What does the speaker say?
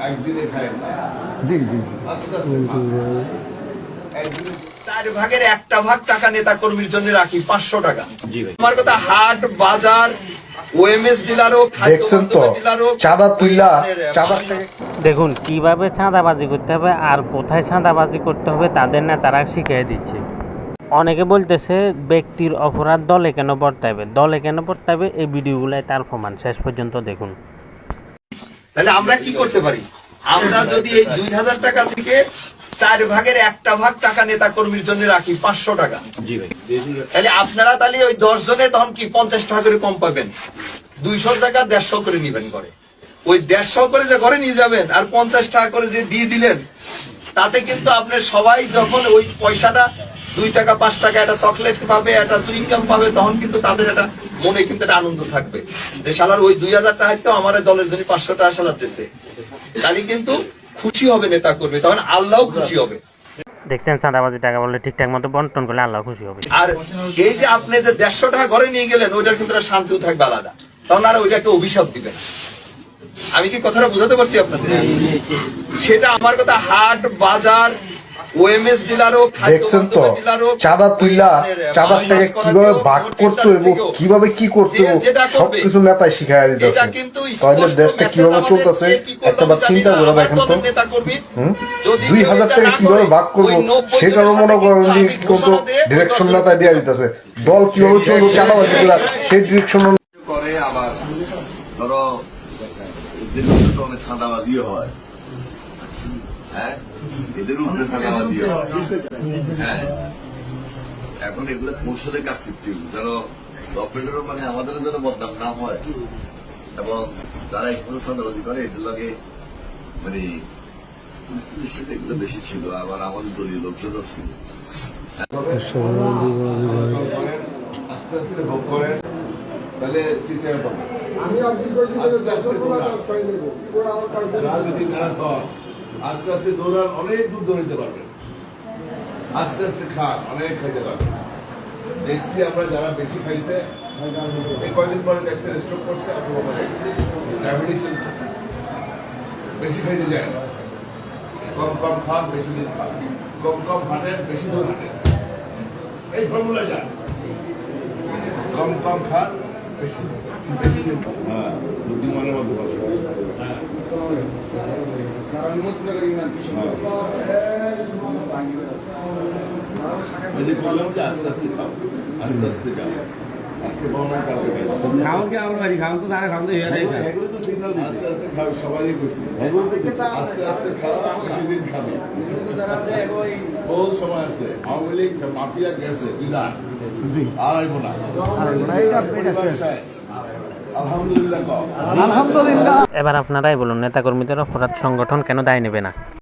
একদিনে খায় না। জি জি আস্তে আস্তে একদিনে 4 ভাগের 1 ভাগ টাকা নেতা কর্মীর জন্য রাখি 500 টাকা। জি ভাই, আমার কথা হাট বাজার ওএমএস ডিলারও দেখছেন তো চাঁদা তুইলা চাঁদা থেকে দেখুন কিভাবে চাঁদাবাজি করতে হবে আর কোথায় চাঁদাবাজি করতে হবে তাদের নেতারা শিখিয়ে দিচ্ছে। অনেকে বলতেছে ব্যক্তির অপরাধ দলে কেন বর্তাবে, দলে কেন বর্তাবে, এই ভিডিওগুলাই তার প্রমাণ। শেষ পর্যন্ত দেখুন। তাহলে আমরা কি করতে পারি? আমরা যদি এই 2000 টাকা থেকে 4 ভাগের 1 ভাগ টাকা নেতা কর্মীর জন্য রাখি 500 টাকা। জি ভাই, তাহলে আপনারা তাহলে ওই 10 জনে তখন কি 50 টাকা করে কম পাবেন। 200 টাকা 150 করে নিবেন করে, ওই 150 করে যে ঘরে নিয়ে যাবেন আর 50 টাকা করে যে দিয়ে দিলেন, তাতে কিন্তু আপনার সবাই যখন ওই পয়সাটা 2 টাকা 5 টাকা একটা চকলেট পাবে, একটা চুইংগাম পাবে, তখন কিন্তু তাদের একটা মনে কিন্তু একটা আনন্দ থাকবে যে শালার ওই 2000 টাকা তো আমার দলের জন্য 500 টাকা শালার দিছে। তাহলে কিন্তু খুশি হবে নেতা কর্মী, তখন আল্লাহও খুশি হবে। দেখছেন, চাঁদাবাজি টাকা বললে ঠিকঠাক মতো বন্টন করলে আল্লাহ খুশি হবে। আর এই যে আপনি যে 150 টাকা ঘরে নিয়ে গেলেন, ওইটার কিন্তু একটা শান্তিও থাকবে আলাদা, তখন আর ওইটাকে অভিশাপ দিবেন। আমি কি কথাটা বুঝাতে পারছি আপনাদের? সেটা আমার কথা হাট বাজার ওএমএস ডিলারও দেখছেন তো চাঁদা তুইলা চাঁদা থেকে কিভাবে ভাগ করতে এবং কিভাবে কি করতে সবকিছু নেতায় শিখাইয়া দিতেছে। তাহলে দেশটা কিভাবে চলতেছে একটা চিন্তা করে দেখেন তো। 2000 টাকা কিভাবে ভাগ করবো সেটারও মনে করেন কিন্তু ডিরেকশন নেতায় দিয়ে দিতেছে। দল কিভাবে চলবো চাঁদাবাজি করা সেই ডিরেকশন করে। আবার ধরো অনেক চাঁদাবাজিও হয়, হ্যাঁ, এদের উপরে চাঁদাবাজি হয়। হ্যাঁ, এখন এগুলো কৌশলের কাজ করতে হবে, যেন গভর্নমেন্টেরও মানে আমাদেরও যেন বদনাম না হয়, এবং যারা এগুলো চাঁদাবাজি করে এদের লগে মানে এগুলো বেশি ছিল। আবার আমাদের দলীয় লোকজনও ছিল। আস্তে আস্তে ভোগ করেন, তাহলে চিন্তায় পাবেন। রাজনীতি আস্তে আস্তে দৌড়ান, অনেক দূর দৌড়াইতে পারবেন। আস্তে আস্তে খান, অনেক খাইতে পারবেন। দেখছি আমরা যারা বেশি খাইছে, এই কয়দিন পরে দেখছে স্ট্রোক করছে, ডায়াবেটিস বেশি খাইতে যায় না। কম কম খান, বেশি দিন খান, কম কম হাঁটেন, বেশি দূর হাঁটেন, এই ফর্মুলা যান। কম কম খান, বেশি বেশি দিন খান। হ্যাঁ, বুদ্ধিমানের মধ্যে কথা বললাম যে আস্তে আস্তে খাও, আস্তে আস্তে খাও। আজকে বর্ণনা কালকে আস্তে আস্তে খাও, সবাই খুশি। আস্তে আস্তে খাও, বেশি দিন খাবে। বহু সময় আছে, আওয়ামী লীগ মাফিয়া গেছে বিদায়, আর আইব না। আলহামদুলিল্লাহ। এবার আপনারাই বলুন, নেতাকর্মীদের অপরাধ সংগঠন কেন দায় নেবে না?